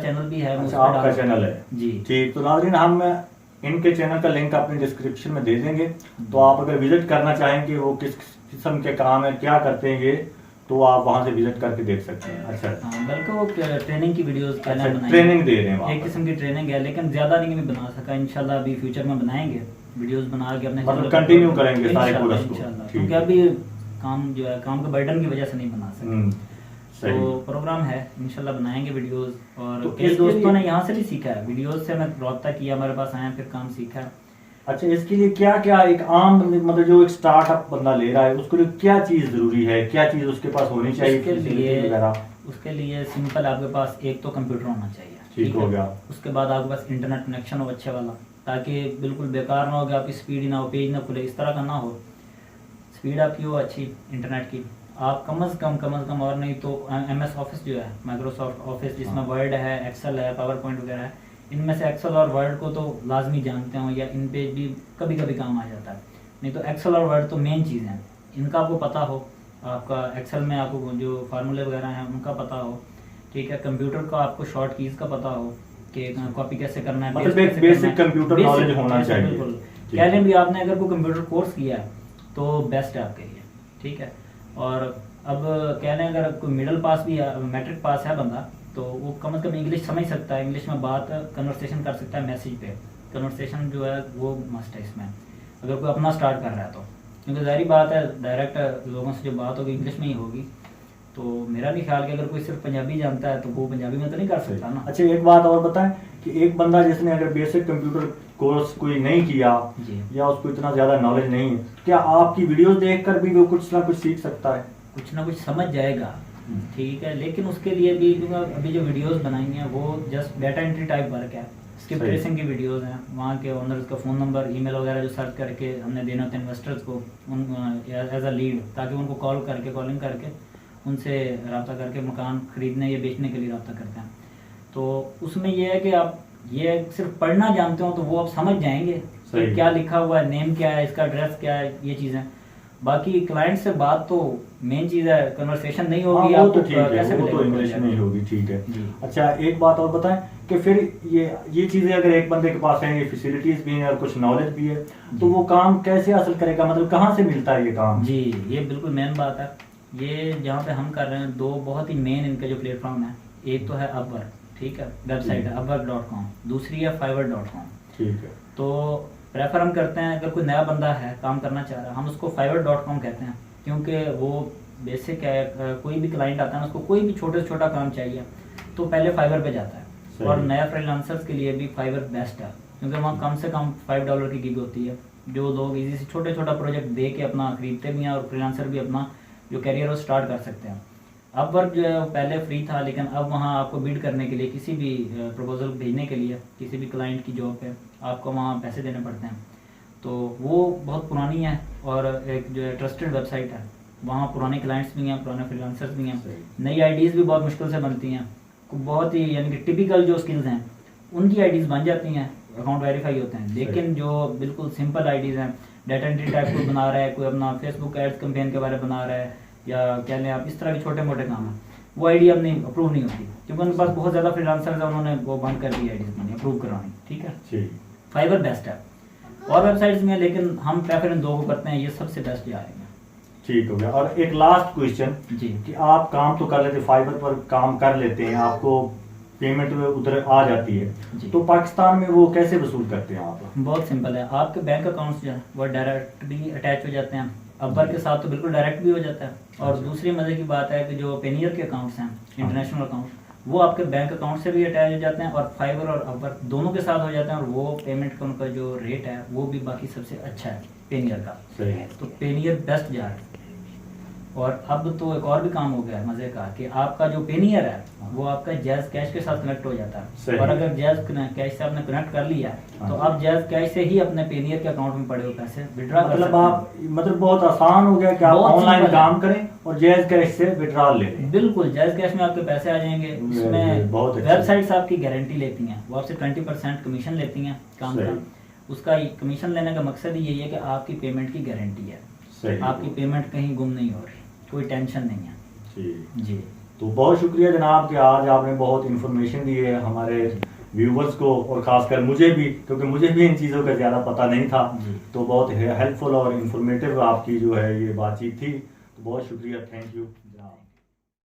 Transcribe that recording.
Channel भी है। अच्छा, आपका चैनल है जी। ठीक, तो नाज़रीन हम इनके चैनल का लिंक अपने डिस्क्रिप्शन में दे देंगे, तो आप अगर विजिट करना चाहेंगे वो किस किस्म के काम है, क्या करते हैं ये, तो आप वहां से विजिट करके देख सकते हैं। अच्छा हाँ, बल्कि वो ट्रेनिंग की वीडियोस पहले बनाएंगे, ट्रेनिंग दे रहे हैं, एक किस्म की ट्रेनिंग है, लेकिन ज़्यादा नहीं भी बना सका। इंशाल्लाह अभी फ्यूचर में बनाएंगे वीडियोस बना के अपने मतलब कंटिन्यू करेंगे सारे कोर्स को, क्योंकि अभी काम जो है काम के बर्डन की वजह से नहीं बना सके। तो प्रोग्राम है इंशाल्लाह बनाएंगे वीडियोस। और तो कई दोस्तों ने यहाँ से भी सीखा है, वीडियोस से मैं रब्ता किया, हमारे पास आए फिर काम सीखा। अच्छा, इसके लिए क्या क्या एक आम मतलब जो एक स्टार्टअप बंदा ले रहा है उसके लिए क्या चीज जरूरी है, क्या चीज उसके पास होनी चाहिए? उसके लिए सिंपल आपके पास एक तो कंप्यूटर होना चाहिए, ठीक हो गया। उसके बाद आपके पास इंटरनेट कनेक्शन हो अच्छा वाला, ताकि बिल्कुल बेकार ना हो कि आपकी स्पीड ना हो, पेज ना खुले, इस तरह का ना हो। स्पीड आपकी हो अच्छी इंटरनेट की। आप कम से कम और नहीं तो MS ऑफिस जो है, माइक्रोसॉफ्ट ऑफिस, जिसमें वर्ड है, एक्सेल है, पावर पॉइंट वगैरह है, इनमें से एक्सेल और वर्ड को तो लाजमी जानते हो, या इन पे भी कभी कभी काम आ जाता है। नहीं तो एक्सेल और वर्ड तो मेन चीज़ हैं, इनका आपको पता हो। आपका एक्सेल में आपको जो फार्मूले वगैरह हैं उनका पता हो, ठीक है। कंप्यूटर का आपको शॉर्ट कीज़ का पता हो कि कॉपी कैसे करना है, मतलब बेसिक कंप्यूटर नॉलेज होना चाहिए। बिल्कुल, कह लें भी आपने अगर कोई कंप्यूटर कोर्स किया है तो बेस्ट है आपके लिए, ठीक है। और अब कह लें अगर कोई मिडिल पास भी है, मैट्रिक पास है बंदा, तो वो कम से कम इंग्लिश समझ सकता है, इंग्लिश में बात कन्वर्सेशन कर सकता है, मैसेज पे कन्वर्सेशन जो है वो मस्ट है इसमें, अगर कोई अपना स्टार्ट कर रहा है तो। क्योंकि ज़ाहिर बात है डायरेक्ट लोगों से जो बात होगी इंग्लिश में ही होगी। तो मेरा भी ख्याल कि अगर कोई सिर्फ पंजाबी जानता है तो वो पंजाबी में तो नहीं कर सकता ना। अच्छा, एक बात और बताएं कि एक बंदा जिसने अगर बेसिक कंप्यूटर कोर्स कोई नहीं किया या उसको इतना ज़्यादा नॉलेज नहीं है, क्या आपकी वीडियोस देखकर भी वो कुछ ना कुछ सीख सकता है? कुछ ना कुछ समझ जाएगा, ठीक है। लेकिन उसके लिए भी अभी जो वीडियोस बनाई हैं वो just data entry type work है, स्किप ट्रेसिंग की वीडियोस हैं, वहाँ के ओनर्स का फ़ोन नंबर, ईमेल वगैरह जो सर्च करके हमने देना होता है इन्वेस्टर्स को, उन एज अ लीड, ताकि उनको कॉलिंग करके उनसे रब्ता करके मकान ख़रीदने या बेचने के लिए रब्ता करते हैं। तो उसमें ये है कि आप ये सिर्फ पढ़ना जानते हो तो वो आप समझ जाएंगे कि क्या लिखा हुआ है, नेम क्या है, इसका एड्रेस क्या है, ये चीज़ें। बाकी क्लाइंट से बात तो मेन चीज़ है, कन्वर्सेशन नहीं होगी, वो तो ठीक है, वो तो इंग्लिश में ही होगी, ठीक है। अच्छा, एक बात और बताएं कि फिर ये चीज़ें अगर एक बंदे के पास है, ये फैसिलिटीज़ भी हैं और कुछ नॉलेज भी है, तो वो काम कैसे हासिल करेगा, मतलब कहाँ से मिलता है ये काम? जी, ये बिल्कुल मेन बात है। ये जहाँ पे हम कर रहे हैं, दो बहुत ही मेन इनके जो प्लेटफॉर्म है, एक तो है अपवर्क, ठीक है, वेबसाइट है upwork.com, दूसरी है fiverr.com, ठीक है। तो प्रेफर हम करते हैं अगर कोई नया बंदा है काम करना चाह रहा है, हम उसको fiverr.com कहते हैं, क्योंकि वो बेसिक है। कोई भी क्लाइंट आता है ना, उसको कोई भी छोटे से छोटा काम चाहिए तो पहले फाइवर पे जाता है। और नया फ्रीलांसर्स के लिए भी फाइवर बेस्ट है, क्योंकि वहाँ कम से कम $5 की गिग होती है, जो लोग इजी से छोटा प्रोजेक्ट दे के अपना खरीदते भी हैं, और फ्रीलांसर भी अपना जो कैरियर वो स्टार्ट कर सकते हैं। अपवर्क जो है पहले फ्री था, लेकिन अब वहाँ आपको बिड करने के लिए, किसी भी प्रपोजल भेजने के लिए, किसी भी क्लाइंट की जॉब पे आपको वहाँ पैसे देने पड़ते हैं। तो वो बहुत पुरानी है और एक जो है ट्रस्टेड वेबसाइट है, वहाँ पुराने क्लाइंट्स भी हैं, पुराने फ्रीलांसर्स भी हैं, नई आईडीज़ भी बहुत मुश्किल से बनती हैं, बहुत ही यानी कि टिपिकल जो स्किल्स हैं उनकी आईडीज़ बन जाती हैं, अकाउंट वेरीफाई होते हैं। लेकिन जो बिल्कुल सिंपल आईडीज़ हैं, डाटा एंट्री टाइप कोई बना रहा है, कोई अपना फेसबुक एड्स कैंपेन के बारे में बना रहा है, या क्या लें आप, इस तरह के छोटे मोटे काम हैं, वो आईडी अब नहीं अप्रूव नहीं होती, क्योंकि उनके पास बहुत ज़्यादा फ्रीलांसर्स हैं, उन्होंने वो बंद कर दी आईडीज़ बनानी, अप्रूव करवानी, ठीक है। फाइवर बेस्ट है, और वेबसाइट्स में, लेकिन हम प्रेफर इन दो को करते हैं, ये सबसे बेस्ट जाएगा। ठीक हो गया। और एक लास्ट क्वेश्चन जी, कि आप काम तो कर लेते, फाइवर पर काम कर लेते हैं, आपको पेमेंट उधर आ जाती है, तो पाकिस्तान में वो कैसे वसूल करते हैं आप? बहुत सिंपल है, आपके बैंक अकाउंट्स जो है वो डायरेक्ट भी अटैच हो जाते हैं, अपवर्क के साथ तो बिल्कुल डायरेक्ट भी हो जाता है। और दूसरी मजे की बात है कि जो पेनियर के अकाउंट्स हैं, इंटरनेशनल अकाउंट, वो आपके बैंक अकाउंट से भी अटैच हो जाते हैं, और फाइवर और अपवर्क दोनों के साथ हो जाते हैं, और वो पेमेंट का उनका जो रेट है वो भी बाकी सबसे अच्छा है पेनियर का। तो पेनियर बेस्ट जा रहा है। और अब तो एक और भी काम हो गया है मजे का, कि आपका जो पेनियर है वो आपका जैज कैश के साथ कनेक्ट हो जाता है, और अगर जैज कैश से आपने कनेक्ट कर लिया तो आप जैज कैश से ही अपने पेनियर के अकाउंट में पड़े हुए पैसे विड्रॉ कर सकते हैं। मतलब बहुत आसान हो गया कि आप ऑनलाइन काम करें और जैज कैश से विड्रॉ ले लें। बिल्कुल, जैज कैश में आपके पैसे आ जाएंगे। इसमें वेबसाइट्स आपकी गारंटी लेती हैं, वो आपसे 20% कमीशन लेती हैं काम का। उसका कमीशन लेने का मकसद ही यही है कि आपकी पेमेंट की गारंटी है, आपकी पेमेंट कहीं गुम नहीं हो रही, कोई टेंशन नहीं है। जी, तो बहुत शुक्रिया जनाब कि आज आपने बहुत इन्फॉर्मेशन दी है हमारे व्यूवर्स को, और खासकर मुझे भी, क्योंकि मुझे भी इन चीज़ों का ज़्यादा पता नहीं था। तो बहुत हेल्पफुल और इन्फॉर्मेटिव आपकी जो है ये बातचीत थी। तो बहुत शुक्रिया, थैंक यू।